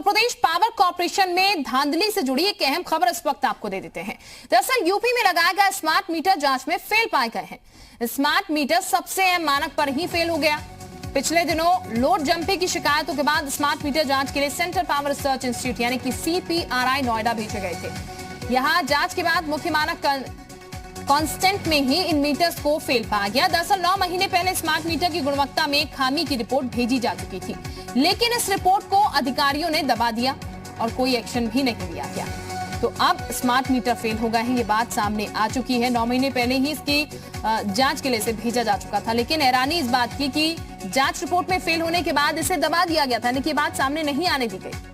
Uttar Pradesh power corporation में धांधली से जुड़ी एक अहम खबर इस वक्त आपको दे देते हैं। दरअसल यूपी में लगाया गया स्मार्ट मीटर जांच में फेल पाए गए हैं। स्मार्ट मीटर सबसे अहम मानक पर ही फेल हो गया। पिछले दिनों लोड जंपिंग की शिकायतों के बाद स्मार्ट मीटर जांच के लिए सेंटर पावर रिसर्च इंस्टीट्यूट यानी कि CPRI नोएडा भेजे गए थे। यहां जांच के बाद मुख्य मानक कांस्टेंट में ही इन मीटर्स को फेल पाया गया। दरअसल 9 महीने पहले स्मार्ट मीटर की गुणवत्ता में खामी की रिपोर्ट भेजी जा चुकी थी, लेकिन इस रिपोर्ट को अधिकारियों ने दबा दिया और कोई एक्शन भी नहीं लिया गया। तो अब स्मार्ट मीटर फेल हो गए हैं, ये बात सामने आ चुकी है। 9 महीने पहले ही इसकी जांच के लिए इसे भेजा जा चुका था, लेकिन हैरानी इस बात की कि जांच रिपोर्ट में फेल होने के बाद इसे दबा दिया गया था, यानी कि बात सामने नहीं आने दी गई।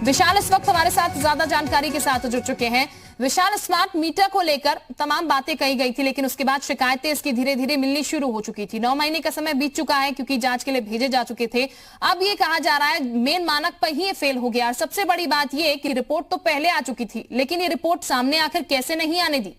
विशाल इस वक्त हमारे साथ ज्यादा जानकारी के साथ जुड़ चुके हैं। विशाल, स्मार्ट मीटर को लेकर तमाम बातें कही गई थी, लेकिन उसके बाद शिकायतें इसकी धीरे धीरे मिलनी शुरू हो चुकी थी। 9 महीने का समय बीत चुका है क्योंकि जांच के लिए भेजे जा चुके थे। अब ये कहा जा रहा है मेन मानक पर ही ये फेल हो गया। और सबसे बड़ी बात ये कि रिपोर्ट तो पहले आ चुकी थी, लेकिन ये रिपोर्ट सामने आखिर कैसे नहीं आने दी?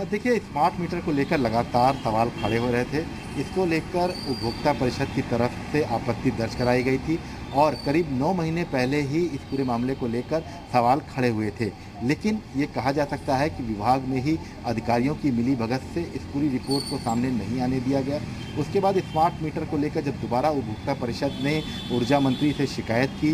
देखिए, स्मार्ट मीटर को लेकर लगातार सवाल खड़े हो रहे थे। इसको लेकर उपभोक्ता परिषद की तरफ से आपत्ति दर्ज कराई गई थी और करीब 9 महीने पहले ही इस पूरे मामले को लेकर सवाल खड़े हुए थे, लेकिन ये कहा जा सकता है कि विभाग में ही अधिकारियों की मिलीभगत से इस पूरी रिपोर्ट को सामने नहीं आने दिया गया। उसके बाद स्मार्ट मीटर को लेकर जब दोबारा उपभोक्ता परिषद ने ऊर्जा मंत्री से शिकायत की,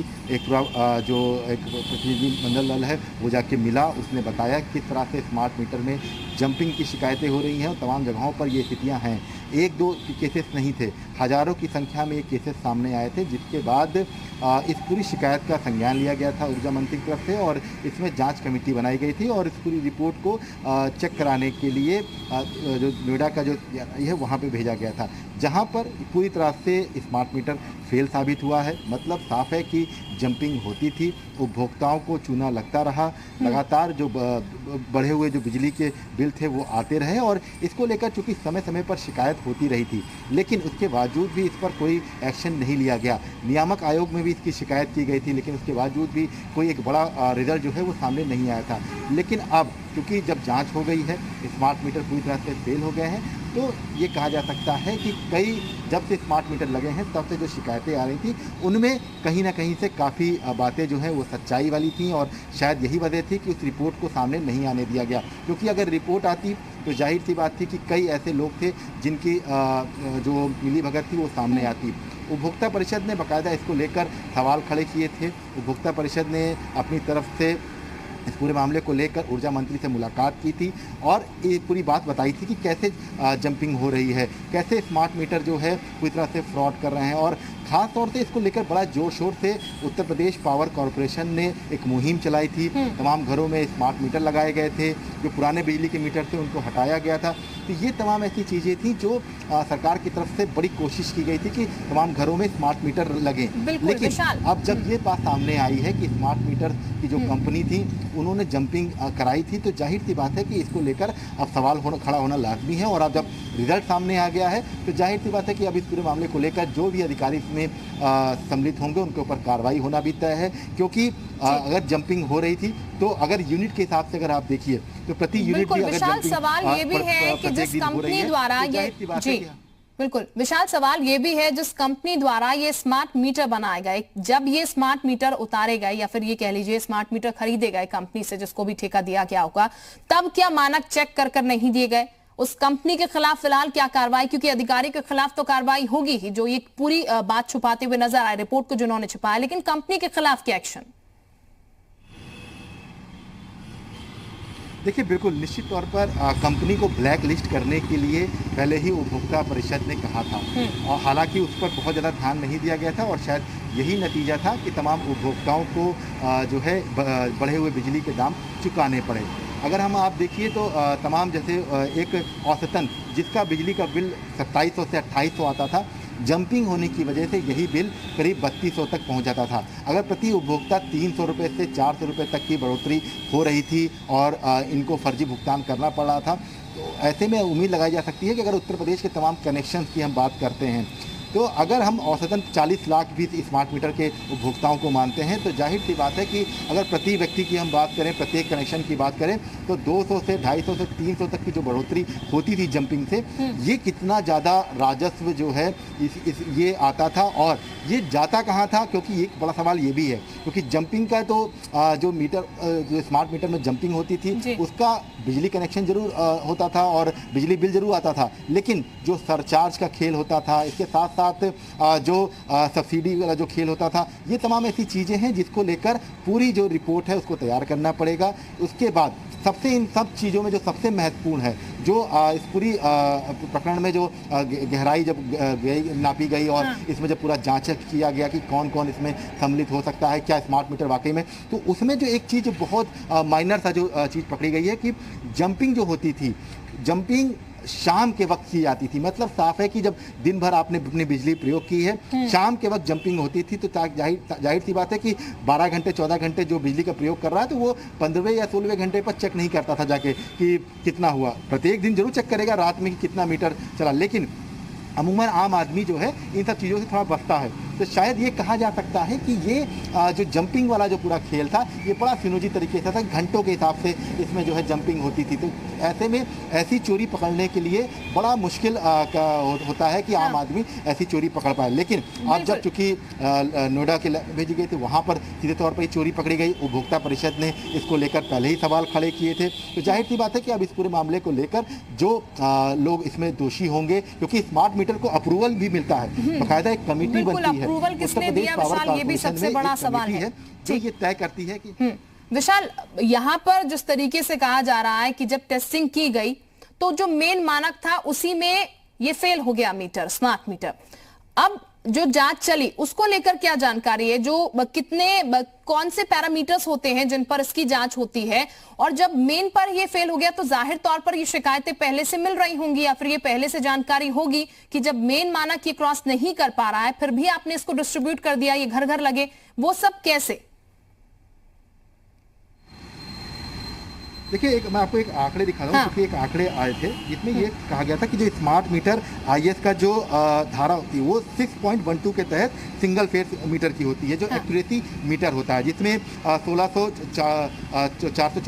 जो एक प्रतिनिधिमंडल दल है वो जाके मिला, उसने बताया किस तरह से स्मार्ट मीटर में जंपिंग की शिकायतें हो रही हैं और तमाम जगहों पर ये स्थितियाँ हैं। 1-2 केसेस नहीं थे, हज़ारों की संख्या में ये केसेस सामने आए थे, जिसके बाद इस पूरी शिकायत का संज्ञान लिया गया था ऊर्जा मंत्री की तरफ से और इसमें जांच कमेटी बनाई गई थी और इस पूरी रिपोर्ट को चेक कराने के लिए जो नोएडा का जो है वहाँ पे भेजा गया था, जहाँ पर पूरी तरह से स्मार्ट मीटर फेल साबित हुआ है। मतलब साफ है कि जंपिंग होती थी, उपभोक्ताओं को चूना लगता रहा, लगातार जो बढ़े हुए जो बिजली के बिल थे वो आते रहे और इसको लेकर चूँकि समय समय पर शिकायत होती रही थी, लेकिन उसके बावजूद भी इस पर कोई एक्शन नहीं लिया गया। नियामक आयोग में भी इसकी शिकायत की गई थी, लेकिन उसके बावजूद भी कोई एक बड़ा रिजल्ट जो है वो सामने नहीं आया था। लेकिन अब क्योंकि जब जांच हो गई है, स्मार्ट मीटर पूरी तरह से फेल हो गए हैं, तो ये कहा जा सकता है कि जब से स्मार्ट मीटर लगे हैं तब से जो शिकायतें आ रही थी उनमें कहीं ना कहीं से काफ़ी बातें जो हैं वो सच्चाई वाली थी और शायद यही वजह थी कि उस रिपोर्ट को सामने नहीं आने दिया गया। क्योंकि अगर रिपोर्ट आती तो जाहिर सी बात थी कि कई ऐसे लोग थे जिनकी जो मिलीभगत थी वो सामने आती। उपभोक्ता परिषद ने बाकायदा इसको लेकर सवाल खड़े किए थे। उपभोक्ता परिषद ने अपनी तरफ से इस पूरे मामले को लेकर ऊर्जा मंत्री से मुलाकात की थी और ये पूरी बात बताई थी कि कैसे जंपिंग हो रही है, कैसे स्मार्ट मीटर जो है पूरी तरह से फ्रॉड कर रहे हैं और ख़ास तौर से इसको लेकर बड़ा जोर शोर से उत्तर प्रदेश पावर कॉर्पोरेशन ने एक मुहिम चलाई थी। तमाम घरों में स्मार्ट मीटर लगाए गए थे, जो पुराने बिजली के मीटर थे उनको हटाया गया था। तो ये तमाम ऐसी चीज़ें थी जो सरकार की तरफ से बड़ी कोशिश की गई थी कि तमाम घरों में स्मार्ट मीटर लगें। लेकिन अब जब ये बात सामने आई है कि स्मार्ट मीटर की जो कंपनी थी उन्होंने जंपिंग कराई थी, तो जाहिर सी बात है कि इसको लेकर अब सवाल खड़ा होना लाजमी है। और अब जब रिजल्ट सामने आ गया है तो जाहिर सी बात है कि अब इस पूरे मामले को लेकर जो भी अधिकारी इसमें सम्मिलित होंगे उनके ऊपर कार्रवाई होना भी तय है। क्योंकि अगर जंपिंग हो रही थी तो अगर यूनिट के हिसाब से अगर आप देखिए तो प्रति यूनिट भी अगर जंपिंग सवाल ये भी है कि जिस कंपनी द्वारा ये बिल्कुल विशाल सवाल ये भी है जिस कंपनी द्वारा ये स्मार्ट मीटर बनाए गए, जब ये स्मार्ट मीटर उतारे गए या फिर ये कह लीजिए स्मार्ट मीटर खरीदे गए कंपनी से जिसको भी ठेका दिया गया होगा, तब क्या मानक चेक कर नहीं दिए गए? उस कंपनी के खिलाफ फिलहाल क्या कार्रवाई? क्योंकि अधिकारी के खिलाफ तो कार्रवाई होगी ही, जो ये पूरी बात छुपाते हुए नजर आए, रिपोर्ट को जिन्होंने छुपाया, लेकिन कंपनी के खिलाफ क्या एक्शन? देखिए, बिल्कुल निश्चित तौर पर कंपनी को ब्लैक लिस्ट करने के लिए पहले ही उपभोक्ता परिषद ने कहा था और हालांकि उस पर बहुत ज़्यादा ध्यान नहीं दिया गया था और शायद यही नतीजा था कि तमाम उपभोक्ताओं को जो है बढ़े हुए बिजली के दाम चुकाने पड़े। अगर हम आप देखिए तो तमाम जैसे एक औसतन जिसका बिजली का बिल 2700 से 2800 आता था, जंपिंग होने की वजह से यही बिल करीब 3200 तक पहुंच जाता था। अगर प्रति उपभोक्ता 300 रुपये से 400 रुपये तक की बढ़ोतरी हो रही थी और इनको फर्जी भुगतान करना पड़ रहा था, तो ऐसे में उम्मीद लगाई जा सकती है कि अगर उत्तर प्रदेश के तमाम कनेक्शन की हम बात करते हैं तो अगर हम औसतन 40 लाख भी स्मार्ट मीटर के उपभोक्ताओं को मानते हैं तो जाहिर सी बात है कि अगर प्रति व्यक्ति की हम बात करें, प्रत्येक कनेक्शन की बात करें, तो 200 से 250 से 300 तक की जो बढ़ोतरी होती थी जंपिंग से, ये कितना ज़्यादा राजस्व जो है ये आता था। और ये जाता कहाँ था, क्योंकि एक बड़ा सवाल ये भी है, क्योंकि जंपिंग का तो जो मीटर, जो स्मार्ट मीटर में जंपिंग होती थी उसका बिजली कनेक्शन जरूर होता था और बिजली बिल जरूर आता था, लेकिन जो सरचार्ज का खेल होता था, इसके साथ साथ जो सब्सिडी वाला जो खेल होता था, ये तमाम ऐसी चीज़ें हैं जिसको लेकर पूरी जो रिपोर्ट है उसको तैयार करना पड़ेगा। उसके बाद सबसे इन सब चीज़ों में जो सबसे महत्वपूर्ण है, जो इस पूरी प्रकरण में जो गहराई जब नापी गई और इसमें जब पूरा जांच किया गया कि कौन कौन इसमें सम्मिलित हो सकता है, क्या स्मार्ट मीटर वाकई में, तो उसमें जो एक चीज़ बहुत माइनर सा जो चीज़ पकड़ी गई है कि जंपिंग जो होती थी, जंपिंग शाम के वक्त की जाती थी। मतलब साफ है कि जब दिन भर आपने अपनी बिजली प्रयोग की है, शाम के वक्त जंपिंग होती थी, तो जाहिर सी बात है कि 12 घंटे 14 घंटे जो बिजली का प्रयोग कर रहा है, तो वो 15वें या 16वें घंटे पर चेक नहीं करता था जाके कि कितना हुआ। प्रत्येक दिन जरूर चेक करेगा रात में कि कितना मीटर चला, लेकिन अमूमन आम आदमी जो है इन सब चीज़ों से थोड़ा बचता है। तो शायद ये कहा जा सकता है कि ये जो जंपिंग वाला जो पूरा खेल था, ये बड़ा सुनियोजित तरीके से था, घंटों के हिसाब से इसमें जो है जंपिंग होती थी। तो ऐसे में ऐसी चोरी पकड़ने के लिए बड़ा मुश्किल होता है कि आम आदमी ऐसी चोरी पकड़ पाए। लेकिन अब जब चूँकि नोएडा के भेजी गई थी, वहाँ पर सीधे तौर पर चोरी पकड़ी गई, उपभोक्ता परिषद ने इसको लेकर पहले ही सवाल खड़े किए थे। तो जाहिर सी बात है कि अब इस पूरे मामले को लेकर जो लोग इसमें दोषी होंगे, क्योंकि स्मार्ट मीटर को अप्रूवल भी मिलता है, बाकायदा एक कमेटी बनती है, अप्रूवल किसने दिया विशाल, ये भी सबसे बड़ा सवाल है जो ये तय करती है कि विशाल, यहाँ पर जिस तरीके से कहा जा रहा है कि जब टेस्टिंग की गई तो जो मेन मानक था उसी में ये फेल हो गया मीटर, स्मार्ट मीटर। अब जो जांच चली उसको लेकर क्या जानकारी है, जो कौन से पैरामीटर्स होते हैं जिन पर इसकी जांच होती है, और जब मेन पर ये फेल हो गया तो जाहिर तौर पर ये शिकायतें पहले से मिल रही होंगी या फिर ये पहले से जानकारी होगी कि जब मेन मानक ये क्रॉस नहीं कर पा रहा है फिर भी आपने इसको डिस्ट्रीब्यूट कर दिया, ये घर घर लगे, वो सब कैसे? देखिए, मैं आपको एक आंकड़े दिखा रहा हूँ, क्योंकि एक आंकड़े आए थे जिसमें ये कहा गया था कि जो स्मार्ट मीटर आईएस का जो धारा होती है वो 6.12 के तहत सिंगल फेस मीटर की होती है, जो एक्यूरेसी मीटर होता है, जिसमें 444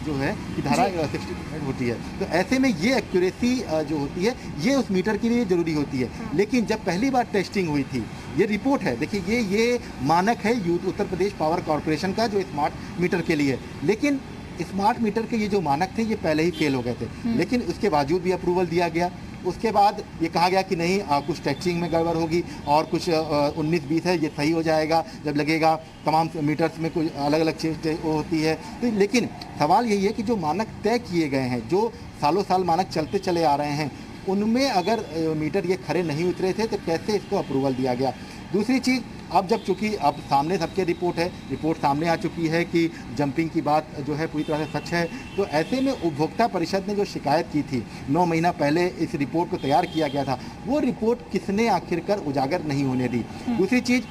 जो है कि धारा 60% होती है। तो ऐसे में ये एक्यूरेसी जो होती है ये उस मीटर के लिए जरूरी होती है। लेकिन जब पहली बार टेस्टिंग हुई थी, ये रिपोर्ट है, देखिए ये मानक है उत्तर प्रदेश पावर कॉरपोरेशन का जो स्मार्ट मीटर के लिए, लेकिन स्मार्ट मीटर के ये जो मानक थे ये पहले ही फेल हो गए थे, लेकिन उसके बावजूद भी अप्रूवल दिया गया। उसके बाद ये कहा गया कि नहीं, कुछ टेस्टिंग में गड़बड़ होगी और कुछ 19-20 है, ये सही हो जाएगा जब लगेगा, तमाम मीटर्स में कुछ अलग अलग चीज़ होती है। तो लेकिन सवाल यही है कि जो मानक तय किए गए हैं, जो सालों साल मानक चलते चले आ रहे हैं, उनमें अगर मीटर ये खरे नहीं उतरे थे तो कैसे इसको अप्रूवल दिया गया। दूसरी चीज़, अब जब चूँकि अब सामने सबके रिपोर्ट सामने आ चुकी है कि जंपिंग की बात जो है पूरी तरह से सच है, तो ऐसे में उपभोक्ता परिषद ने जो शिकायत की थी 9 महीना पहले इस रिपोर्ट को तैयार किया गया था, वो रिपोर्ट किसने आखिरकार उजागर नहीं होने दी। दूसरी चीज़,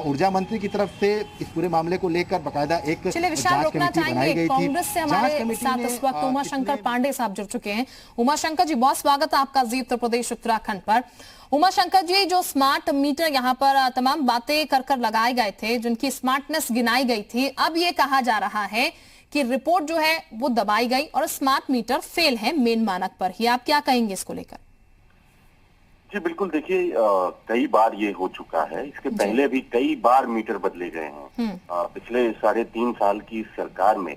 ऊर्जा मंत्री की तरफ से इस पूरे मामले को लेकर बकायदा एक जांच कमेटी बनाई गई थी। कांग्रेस से हमारे साथ इस वक्त उमाशंकर पांडे साहब जुड़ चुके हैं। उमाशंकर जी, बहुत स्वागत है आपका जी उत्तर प्रदेश उत्तराखंड पर। उमाशंकर जी, जो स्मार्ट मीटर यहाँ पर तमाम बातें कर लगाए गए थे, जिनकी स्मार्टनेस गिनाई गई थी, अब ये कहा जा रहा है कि रिपोर्ट जो है वो दबाई गई और स्मार्ट मीटर फेल है मेन मानक पर ही। आप क्या कहेंगे इसको लेकर? जी बिल्कुल, देखिए कई बार ये हो चुका है, इसके पहले भी कई बार मीटर बदले गए हैं। पिछले 3.5 साल की सरकार में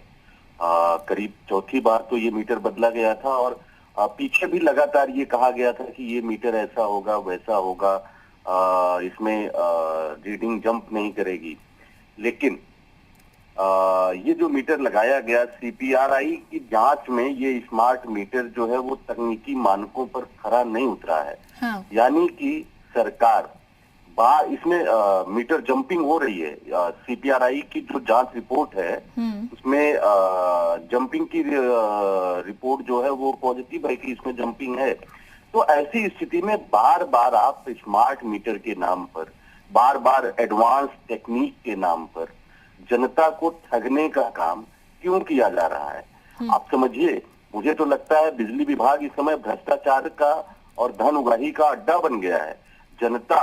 करीब चौथी बार तो ये मीटर बदला गया था, और पीछे भी लगातार ये कहा गया था कि ये मीटर ऐसा होगा वैसा होगा, इसमें रीडिंग जंप नहीं करेगी। लेकिन ये जो मीटर लगाया गया, सीपीआरआई की जांच में ये स्मार्ट मीटर जो है वो तकनीकी मानकों पर खरा नहीं उतरा है। यानी कि सरकार इसमें मीटर जंपिंग हो रही है। सीपीआरआई की जो जांच रिपोर्ट है उसमें जंपिंग की रिपोर्ट जो है वो पॉजिटिव है कि इसमें जंपिंग है। तो ऐसी स्थिति में बार बार आप स्मार्ट मीटर के नाम पर, बार बार एडवांस टेक्निक के नाम पर जनता को ठगने का काम क्यों किया जा रहा है? आप समझिए, मुझे तो लगता है बिजली विभाग इस समय भ्रष्टाचार का और धन उगाही का अड्डा बन गया है। जनता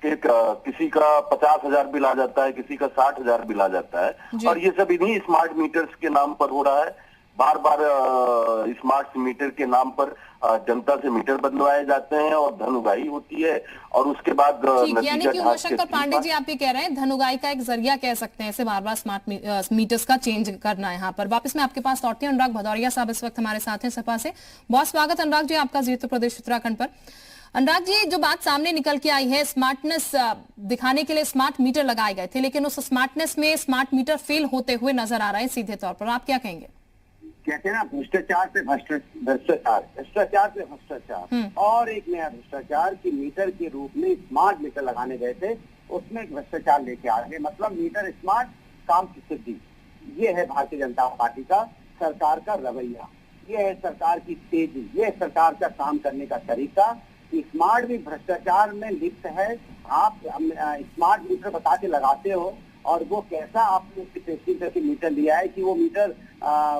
के किसी का 50,000 बिल आ जाता है, किसी का 60,000 बिल आ जाता है, और ये सब इन्हीं स्मार्ट मीटर्स के नाम पर हो रहा है। बार बार स्मार्ट मीटर के नाम पर जनता से मीटर बदलवाए जाते हैं और धन उगाही होती है, और उसके बाद यानी कि उमाशंकर पांडे जी आप ये कह रहे हैं धन उगाही का एक जरिया कह सकते हैं इसे बार बार स्मार्ट मीटर्स का चेंज करना। यहाँ पर वापस मैं आपके पास लौटती हूँ। अनुराग भदौरिया साहब इस वक्त हमारे साथ हैं सपा से। बहुत स्वागत अनुराग जी आपका जी उत्तर प्रदेश उत्तराखंड पर। अनुराग जी, जो बात सामने निकल के आई है, स्मार्टनेस दिखाने के लिए स्मार्ट मीटर लगाए गए थे, लेकिन उस स्मार्टनेस में स्मार्ट मीटर फेल होते हुए नजर आ रहे हैं सीधे तौर पर, आप क्या कहेंगे? कहते हैं ना भ्रष्टाचार से भ्रष्टाचार, भ्रष्टाचार से भ्रष्टाचार, और एक नया भ्रष्टाचार कि मीटर के रूप में स्मार्ट मीटर लगाने गए थे, उसमें भ्रष्टाचार लेके आ गए। मतलब मीटर स्मार्ट, काम की सिद्धि। ये है भारतीय जनता पार्टी का, सरकार का रवैया, ये है सरकार की तेजी, ये है सरकार का काम करने का तरीका। स्मार्ट भी भ्रष्टाचार में लिप्त है। आप स्मार्ट मीटर बता के लगाते हो, और वो कैसा आपने उसकी टेस्टिंग करके मीटर लिया है कि वो मीटर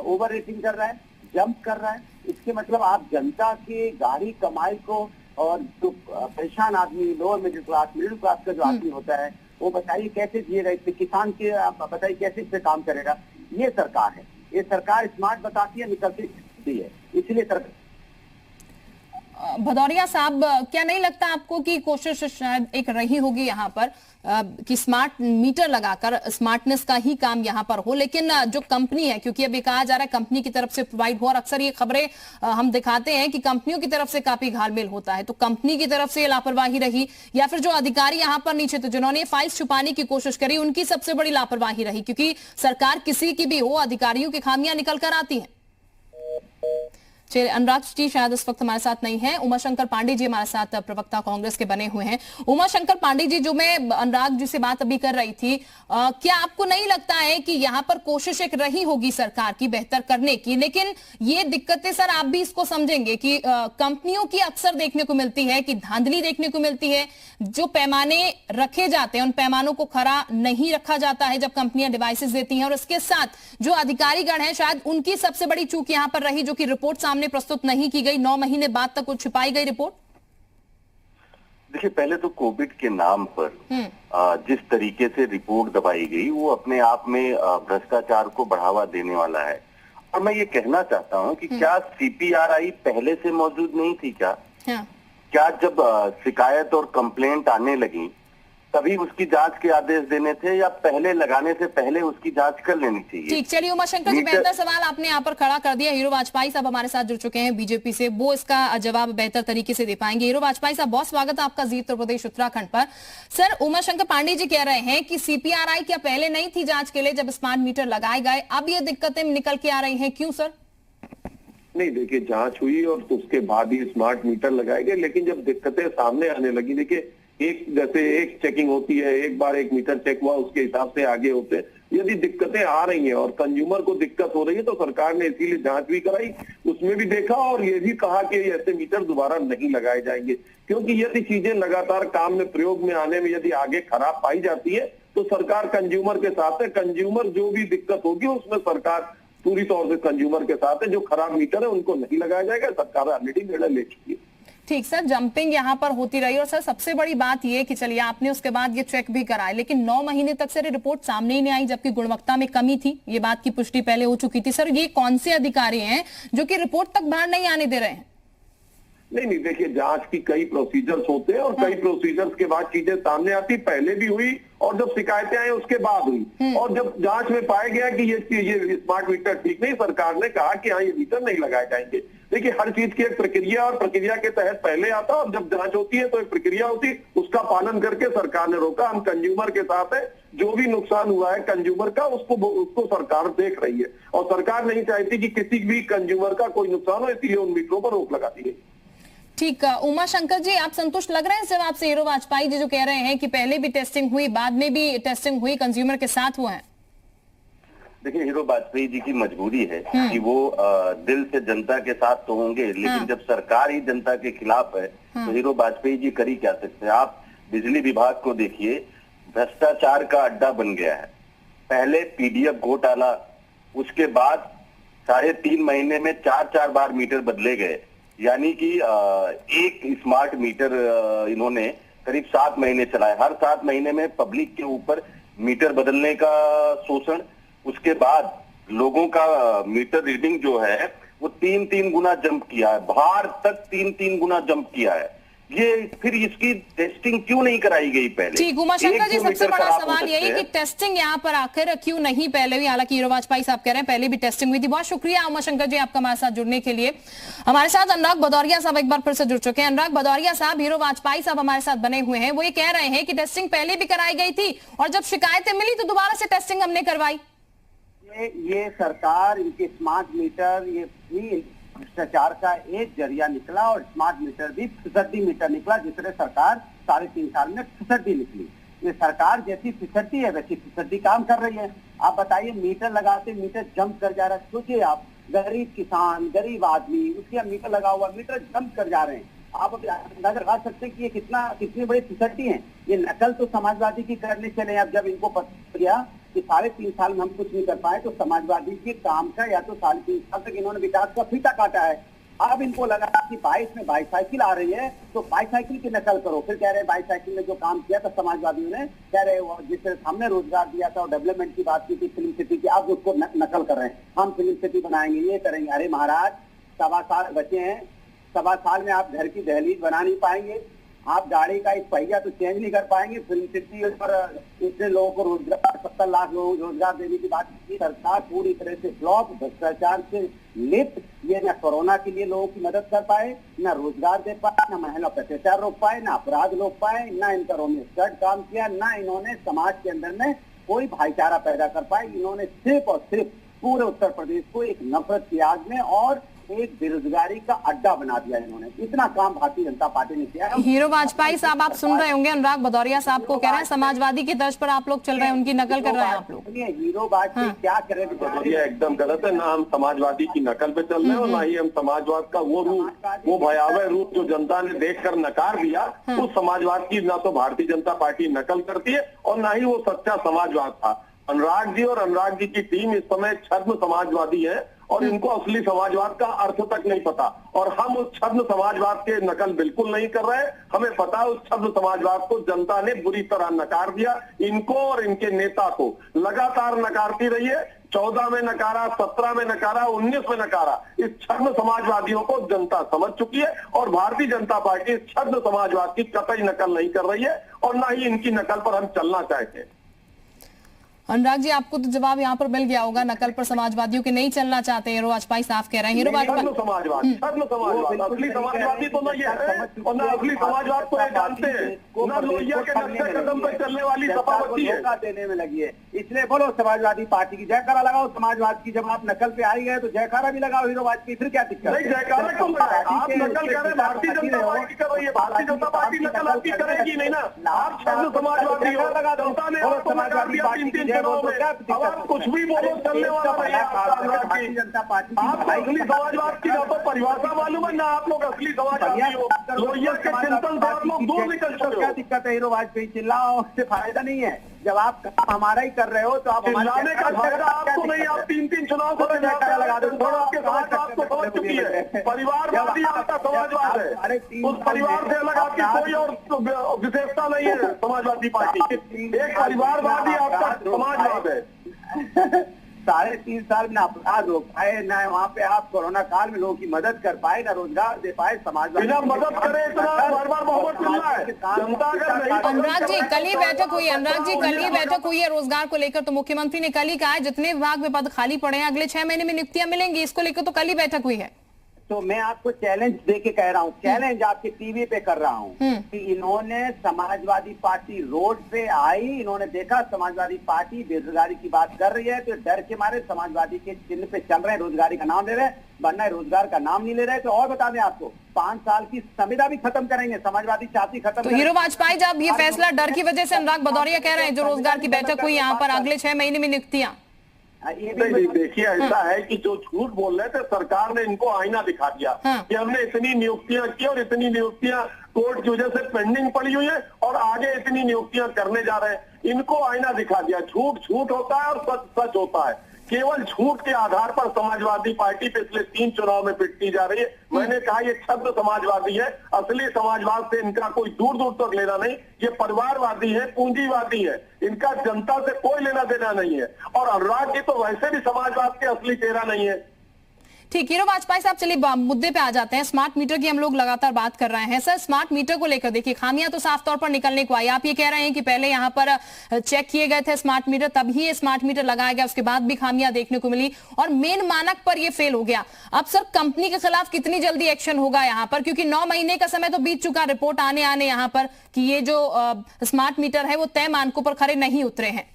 ओवर रेटिंग कर रहा है, जंप कर रहा है। इसके मतलब आप जनता की गाढ़ी कमाई को, और जो परेशान आदमी, lower middle class, middle class का जो आदमी होता है, वो बताइए कैसे जिएगा इससे, किसान के बताइए कैसे इससे काम करेगा। ये सरकार है, ये सरकार स्मार्ट बताती है, निकलती है। इसलिए सरकार। भदौरिया साहब, क्या नहीं लगता आपको कि कोशिश शायद एक रही होगी यहाँ पर कि स्मार्ट मीटर लगाकर स्मार्टनेस का ही काम यहाँ पर हो, लेकिन जो कंपनी है, क्योंकि अभी कहा जा रहा है कंपनी की तरफ से प्रोवाइड हो, और अक्सर ये खबरें हम दिखाते हैं कि कंपनियों की तरफ से काफी घालमेल होता है, तो कंपनी की तरफ से लापरवाही रही, या फिर जो अधिकारी यहाँ पर नीचे तो जिन्होंने फाइल्स छुपाने की कोशिश करी उनकी सबसे बड़ी लापरवाही रही? क्योंकि सरकार किसी की भी हो, अधिकारियों की खामियां निकल कर आती है। अनुराग जी शायद इस वक्त हमारे साथ नहीं है। उमाशंकर पांडे जी हमारे साथ प्रवक्ता कांग्रेस के बने हुए हैं। उमाशंकर पांडे जी, जो मैं अनुराग जी से बात अभी कर रही थी, क्या आपको नहीं लगता है कि यहाँ पर कोशिश एक रही होगी सरकार की बेहतर करने की, लेकिन ये दिक्कतें सर आप भी इसको समझेंगे कि कंपनियों की अक्सर देखने को मिलती है कि धांधली देखने को मिलती है, जो पैमाने रखे जाते हैं उन पैमानों को खरा नहीं रखा जाता है जब कंपनियां डिवाइसेस देती हैं, और इसके साथ जो अधिकारीगण हैं शायद उनकी सबसे बड़ी चूक यहाँ पर रही, जो कि रिपोर्ट सामने प्रस्तुत नहीं की गई, 9 महीने बाद तक कुछ छिपाई गई रिपोर्ट। देखिए, पहले तो कोविड के नाम पर जिस तरीके से रिपोर्ट दबाई गई, वो अपने आप में भ्रष्टाचार को बढ़ावा देने वाला है। और मैं ये कहना चाहता हूं कि क्या सीपीआरआई पहले से मौजूद नहीं थी क्या? क्या जब शिकायत और कंप्लेंट आने लगी तभी उसकी जांच के आदेश देने थे, या पहले लगाने से पहले उसकी जांच कर लेनी चाहिए? ठीक, चलिए उमाशंकर जी, बेहतर सवाल आपने यहाँ पर खड़ा कर दिया। हीरो वाजपेयी साहब हमारे साथ जुड़ चुके हैं बीजेपी से, वो इसका जवाब बेहतर तरीके से दे पाएंगे। हीरो वाजपेयी साहब, बहुत स्वागत है आपका जी उत्तर प्रदेश उत्तराखंड पर। सर, उमाशंकर पांडे जी कह रहे हैं कि सीपीआरआई क्या पहले नहीं थी जांच के लिए जब स्मार्ट मीटर लगाए गए, अब ये दिक्कतें निकल के आ रही है, क्यों सर? नहीं, देखिए, जांच हुई और उसके बाद ही स्मार्ट मीटर लगाए गए, लेकिन जब दिक्कतें सामने आने लगी, देखिए जैसे एक चेकिंग होती है, एक बार एक मीटर चेक हुआ उसके हिसाब से आगे होते हैं। यदि दिक्कतें आ रही हैं और कंज्यूमर को दिक्कत हो रही है, तो सरकार ने इसीलिए जांच भी कराई, उसमें भी देखा और ये भी कहा कि ऐसे मीटर दोबारा नहीं लगाए जाएंगे, क्योंकि यदि चीजें लगातार काम में प्रयोग में आने में यदि आगे खराब पाई जाती है तो सरकार कंज्यूमर के साथ है। कंज्यूमर जो भी दिक्कत होगी उसमें सरकार पूरी तौर से कंज्यूमर के साथ है। जो खराब मीटर है उनको नहीं लगाया जाएगा, सरकार ऑलरेडी निर्णय ले चुकी है। ठीक सर, जंपिंग यहाँ पर होती रही, और सर सबसे बड़ी बात ये कि चलिए आपने उसके बाद ये चेक भी कराए, लेकिन 9 महीने तक सर ये रिपोर्ट सामने ही नहीं आई, जबकि गुणवत्ता में कमी थी, ये बात की पुष्टि पहले हो चुकी थी। सर, ये कौन से अधिकारी हैं जो कि रिपोर्ट तक बाहर नहीं आने दे रहे हैं? नहीं, देखिए, जांच की कई प्रोसीजर्स होते हैं और कई प्रोसीजर्स के बाद चीजें सामने आती, पहले भी हुई और जब शिकायतें आई उसके बाद हुई, और जब जांच में पाया गया कि ये स्मार्ट मीटर ठीक नहीं, सरकार ने कहा कि हाँ, ये मीटर नहीं लगाए जाएंगे। देखिए, हर चीज की एक प्रक्रिया और प्रक्रिया के तहत पहले आता और जब जांच होती है तो एक प्रक्रिया होती, उसका पालन करके सरकार ने रोका। हम कंज्यूमर के साथ है, जो भी नुकसान हुआ है कंज्यूमर का उसको सरकार देख रही है, और सरकार नहीं चाहती कि किसी भी कंज्यूमर का कोई नुकसान हो, इसलिए उन मीटरों पर रोक लगा दी गई। ठीक, उमाशंकर जी, आप संतुष्ट लग रहे हैं इस जवाब से? हीरो वाजपेयी जी जो कह रहे हैं कि पहले भी टेस्टिंग हुई, बाद में भी टेस्टिंग हुई, कंज्यूमर के साथ हुआ है। देखिए, हीरो वाजपेयी जी की मजबूरी है कि वो दिल से जनता के साथ तो होंगे, लेकिन जब सरकार ही जनता के खिलाफ है तो हीरो वाजपेयी जी कर ही क्या सकते हैं? आप बिजली विभाग को देखिए, भ्रष्टाचार का अड्डा बन गया है। पहले पीडीएफ घोटाला, उसके बाद 3.5 महीने में 4 बार मीटर बदले गए, यानी कि एक स्मार्ट मीटर इन्होंने करीब 7 महीने चला है। हर 7 महीने में पब्लिक के ऊपर मीटर बदलने का शोषण, उसके बाद लोगों का मीटर रीडिंग जो है वो 3-3 गुना जंप किया है, बाहर तक 3-3 गुना जंप किया है। ये फिर इसकी टेस्टिंग क्यों नहीं कराई गई पहले? ठीक, उमाशंकर जी, सबसे बड़ा खराब हो सवाल यही कि टेस्टिंग यहाँ पर आखिर क्यों नहीं पहले भी, हालांकि हीरो वाजपेयी साहब कह रहे हैं पहले भी टेस्टिंग हुई थी। बहुत शुक्रिया उमाशंकर जी आपका हमारे साथ जुड़ने के लिए। हमारे साथ अनुराग भदौरिया साहब एक बार फिर से जुड़ चुके हैं। अनुराग भदौरिया साहब, हीरो वाजपेयी साहब हमारे साथ बने हुए हैं, वो ये कह रहे हैं कि टेस्टिंग पहले भी कराई गई थी और जब शिकायतें मिली तो दोबारा से टेस्टिंग हमने करवाई। ये सरकार, इनके स्मार्ट मीटर, ये भी भ्रष्टाचार का एक जरिया निकला और स्मार्ट मीटर भी फिसड्डी मीटर निकला, जिसने सरकार 3.5 साल में फिसड्डी निकली। ये सरकार जैसी फिसड्डी है वैसी फिसड्डी काम कर रही है। आप बताइए, मीटर लगाते मीटर जंप कर जा रहा है। सोचिए आप, गरीब किसान, गरीब आदमी, उसके यहाँ मीटर लगा हुआ, मीटर जंप कर जा रहे हैं। आप अंदाजा लगा सकते हैं कि ये कितनी बड़ी फिसड्डी है। ये नकल तो समाजवादी की करने चले। अब जब इनको पता गया कि 3.5 साल में हम कुछ नहीं कर पाए, तो समाजवादी के काम का या तो 3.5 साल तक इन्होंने विकास का फीता काटा है। अब इनको लगा कि 22 में बाईसाइकिल आ रही है तो बाईसाइकिल की नकल करो। फिर कह रहे हैं बाईसाइकिल में जो काम किया था समाजवादियों ने, कह रहे जिससे हमने रोजगार दिया था और डेवलपमेंट की बात की थी फिल्म सिटी की, अब उसको नकल कर रहे हैं, हम फिल्म सिटी बनाएंगे, ये करेंगे। अरे महाराज, 1.25 साल बचे हैं, 1.25 साल में आप घर की दहलीज बना नहीं पाएंगे, आप गाड़ी का एक पहिया तो चेंज नहीं कर पाएंगे। फिल्म सिटी पर इतने लोगों को रोजगार, 70 लाख लोगों को रोजगार देने की बात की। सरकार पूरी तरह से फ्लॉप, भ्रष्टाचार से लिप्त। ये न कोरोना के लिए लोगों की मदद कर पाए, न रोजगार दे पाए, न महिला अत्याचार रोक पाए, न अपराध रोक पाए, न इन करों में स्टड काम किया, न इन्होंने समाज के अंदर में कोई भाईचारा पैदा कर पाए। इन्होंने सिर्फ और सिर्फ पूरे उत्तर प्रदेश को एक नफरत की आग में और एक बेरोजगारी का अड्डा बना दिया इन्होंने। इतना काम भारतीय जनता पार्टी ने किया है। हीरो वाजपेयी साहब, आप सुन रहे होंगे अनुराग भदौरिया साहब को कह रहे हैं समाजवादी की तर्ज पर आप लोग चल रहे हैं, उनकी नकल कर रहे हैं आप लोग। हीरो वाजपेयी क्या करे? ये एकदम गलत है। ना हम समाजवादी की नकल पे चल रहे हैं और ना ही हम समाजवाद का वो रूप, वो भयावह रूप जो जनता ने देखकर नकार दिया, उस समाजवाद की ना तो भारतीय जनता पार्टी नकल करती है और ना ही वो सच्चा समाजवाद था। अनुराग जी और अनुराग जी की टीम इस समय छद्म समाजवादी है और इनको असली समाजवाद का अर्थ तक नहीं पता। और हम उस छद्म समाजवाद के नकल बिल्कुल नहीं कर रहे। हमें पता है उस छद्म समाजवाद को जनता ने बुरी तरह नकार दिया। इनको और इनके नेता को लगातार नकारती रही है। 14 में नकारा, 17 में नकारा, 19 में नकारा। इस छद्म समाजवादियों को जनता समझ चुकी है और भारतीय जनता पार्टी इस छद्म समाजवाद की कतई नकल नहीं कर रही है और ना ही इनकी नकल पर हम चलना चाहते हैं। अनुराग जी, आपको तो जवाब यहाँ पर मिल गया होगा, नकल पर समाजवादियों के नहीं चलना चाहते हीरो वाजपेयी साफ कह रहे हैं। हीरो वाजपेयी समाजवाद, असली समाजवादी तो नहीं है और ना असली समाजवाद को ये जानते हैं, ना लोहिया के नक्शे कदम पर चलने वाली सपावती है, देने में लगी है। इसलिए बोलो समाजवादी पार्टी की जयकारा लगाओ समाजवाद की। जब आप नकल पे आ ही गए तो जयकारा भी लगाओ हीरो वाजपेयी, फिर क्या दिक्कत? नहीं, जयकारा क्यों लगाए? आप नकल करें, भारतीय जनता पार्टी कर रही है, भारतीय जनता पार्टी नकल आपकी करेगी नहीं ना। आप छद्म समाजवादी हो, जनता ने आपको नकार दिया 3-3 अब कुछ भी बोलो चलने वाला नहीं है। आप असली समाजवाद की ना तो परिभाषा मालूम है, ना आप लोग असली समाजवादी हो। लोहिया के चिंतन से आप लोग दूर निकल चले हो। क्या दिक्कत है हीरो वाजपेयी? चिल्लाओ, उससे फायदा नहीं है। जब आप काम हमारा ही कर रहे हो तो आप चिल्लाने का फायदा आपको नहीं। आप 3-3 चुनाव को लगा दो, थोड़ा आपके समाजवाद को समझ चुकी है। परिवारवादी आपका समाजवाद है, उस परिवार से अलग आपकी कोई और विशेषता नहीं है। समाजवादी पार्टी एक परिवारवादी आपका समाजवाद है। 3.5 साल में अपराध रोक पाए, न वहाँ पे आप कोरोना काल में लोगों की मदद कर पाए, न रोजगार दे पाए। समाजवादी बिना मदद करे इतना बार-बार मोहब्बत मिल रहा है। जनता अगर नहीं। अनुराग जी, कल ही बैठक हुई है, अनुराग जी कल ही बैठक हुई है रोजगार को लेकर, तो मुख्यमंत्री ने कल ही कहा है जितने विभाग में पद खाली पड़े हैं अगले 6 महीने में नियुक्तियां मिलेंगी। इसको लेकर तो कल ही बैठक हुई है। तो मैं आपको चैलेंज देके कह रहा हूँ, चैलेंज आपके टीवी पे कर रहा हूँ कि इन्होंने समाजवादी पार्टी रोड पे आई, इन्होंने देखा समाजवादी पार्टी बेरोजगारी की बात कर रही है तो डर के मारे समाजवादी के चिन्ह पे चल रहे हैं, रोजगारी का नाम ले रहे हैं, वरना रोजगार का नाम नहीं ले रहे। तो और बता दें आपको, 5 साल की संविदा भी खत्म करेंगे, समाजवादी चाहती खत्म। तो हीरो वाजपेयी जब ये फैसला डर की वजह से अनुराग भदौरिया कह रहे हैं, जो रोजगार की बैठक हुई यहाँ पर अगले 6 महीने में नियुक्तियां। देखिए, ऐसा है कि जो झूठ बोल रहे थे सरकार ने इनको आईना दिखा दिया कि हमने इतनी नियुक्तियां की और इतनी नियुक्तियां कोर्ट की वजह से पेंडिंग पड़ी हुई है और आगे इतनी नियुक्तियां करने जा रहे हैं। इनको आईना दिखा दिया। झूठ झूठ होता है और सच सच होता है। केवल झूठ के आधार पर समाजवादी पार्टी पिछले 3 चुनाव में पिटती जा रही है। मैंने कहा ये छद्म समाजवादी है, असली समाजवाद से इनका कोई दूर दूर तक लेना नहीं। ये परिवारवादी है, पूंजीवादी है, इनका जनता से कोई लेना देना नहीं है। और अनुराग जी तो वैसे भी समाजवाद के असली चेहरा नहीं है। ठीक, हीरो वाजपेयी साहब, चलिए मुद्दे पे आ जाते हैं। स्मार्ट मीटर की हम लोग लगातार बात कर रहे हैं। सर, स्मार्ट मीटर को लेकर देखिए खामियां तो साफ तौर पर निकलने को आई। आप ये कह रहे हैं कि पहले यहाँ पर चेक किए गए थे स्मार्ट मीटर, तभी ये स्मार्ट मीटर लगाया गया, उसके बाद भी खामियां देखने को मिली और मेन मानक पर ये फेल हो गया। अब सर, कंपनी के खिलाफ कितनी जल्दी एक्शन होगा यहाँ पर, क्योंकि 9 महीने का समय तो बीत चुका रिपोर्ट आने यहाँ पर कि ये जो स्मार्ट मीटर है वो तय मानकों पर खरे नहीं उतरे हैं।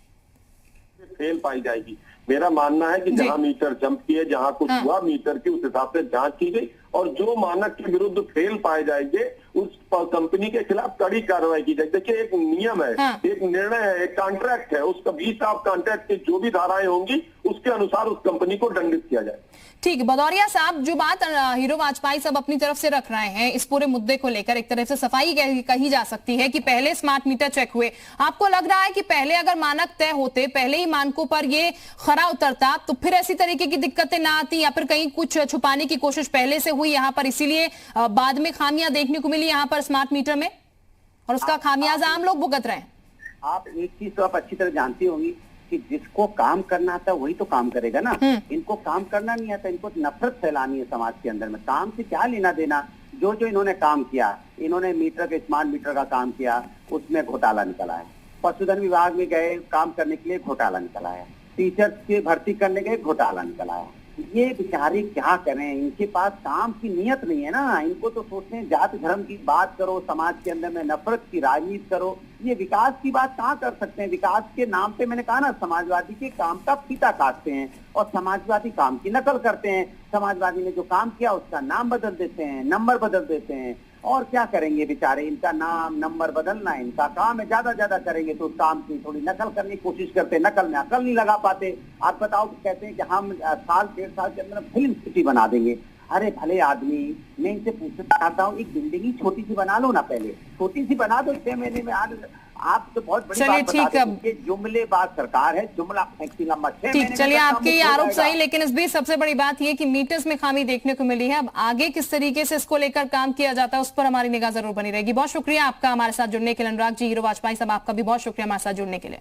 फेल पाई जाएगी। मेरा मानना है कि जहां मीटर जंप किए, जहां कुछ हुआ, मीटर की उस हिसाब से जांच की गई और जो मानक के विरुद्ध फेल पाए जाएंगे उस कंपनी के खिलाफ कड़ी कार्रवाई की जाए। देखिए, एक नियम है, एक निर्णय है, एक कॉन्ट्रैक्ट है, उसका 20 ऑफ कॉन्ट्रैक्ट की जो भी धाराएं होंगी उसके अनुसार उस कंपनी को दंडित किया जाए। ठीक, भदौरिया साहब, जो बात हीरो वाजपेयी साहब अपनी तरफ से रख रहे हैं इस पूरे मुद्दे को लेकर, एक तरह से सफाई कही जा सकती है कि पहले स्मार्ट मीटर चेक हुए। आपको लग रहा है कि पहले अगर मानक तय होते, पहले ही मानकों पर ये खरा उतरता, तो फिर ऐसी तरीके की दिक्कतें ना आती, या फिर कहीं कुछ छुपाने की कोशिश पहले से हुई यहाँ पर, इसीलिए बाद में खामियां देखने को मिली यहाँ पर स्मार्ट मीटर में और उसका खामियाजा आम लोग भुगत रहे हैं? आप एक चीज तो आप अच्छी तरह जानती होंगी कि जिसको काम करना आता है वही तो काम करेगा ना। इनको काम करना नहीं आता, इनको नफरत फैलानी है समाज के अंदर में। काम से क्या लेना देना? जो जो इन्होंने काम किया, इन्होंने मीटर के स्मार्ट मीटर का काम किया, उसमें घोटाला निकला है। पशुधन विभाग में गए काम करने के लिए, घोटाला निकला है। टीचर्स की भर्ती करने गए, घोटाला निकला है। ये बेचारे क्या करें, इनके पास काम की नियत नहीं है ना। इनको तो सोचते हैं जाति धर्म की बात करो, समाज के अंदर में नफरत की राजनीति करो। ये विकास की बात कहाँ कर सकते हैं? विकास के नाम पे मैंने कहा ना, समाजवादी के काम का फीता काटते हैं और समाजवादी काम की नकल करते हैं। समाजवादी ने जो काम किया उसका नाम बदल देते हैं, नंबर बदल देते हैं, और क्या करेंगे बेचारे? इनका नाम नंबर बदलना इनका काम है। ज्यादा करेंगे तो उस काम की थोड़ी नकल करने की कोशिश करते हैं, नकल में अकल नहीं लगा पाते। आप बताओ, कहते हैं कि हम साल 1.5 साल के अंदर फिल्म सिटी बना देंगे। अरे भले आदमी, मैं इनसे पूछना चाहता हूँ, एक बिल्डिंग ही छोटी सी बना लो ना, पहले छोटी सी बना दो, 6 महीने में। आप तो बहुत बड़ी बात बता दें, जुमलेबाज सरकार है, जुमला फेंकती लंबा। ठीक, चलिए, आपके ये आरोप सही, लेकिन इस बीच सबसे बड़ी बात ये कि मीटर्स में खामी देखने को मिली है। अब आगे किस तरीके से इसको लेकर काम किया जाता है उस पर हमारी निगाह जरूर बनी रहेगी। बहुत शुक्रिया आपका हमारे साथ जुड़ने के लिए अनुराग जी। हीरो वाजपेयी साहब, आपका भी बहुत शुक्रिया हमारे साथ जुड़ने के लिए।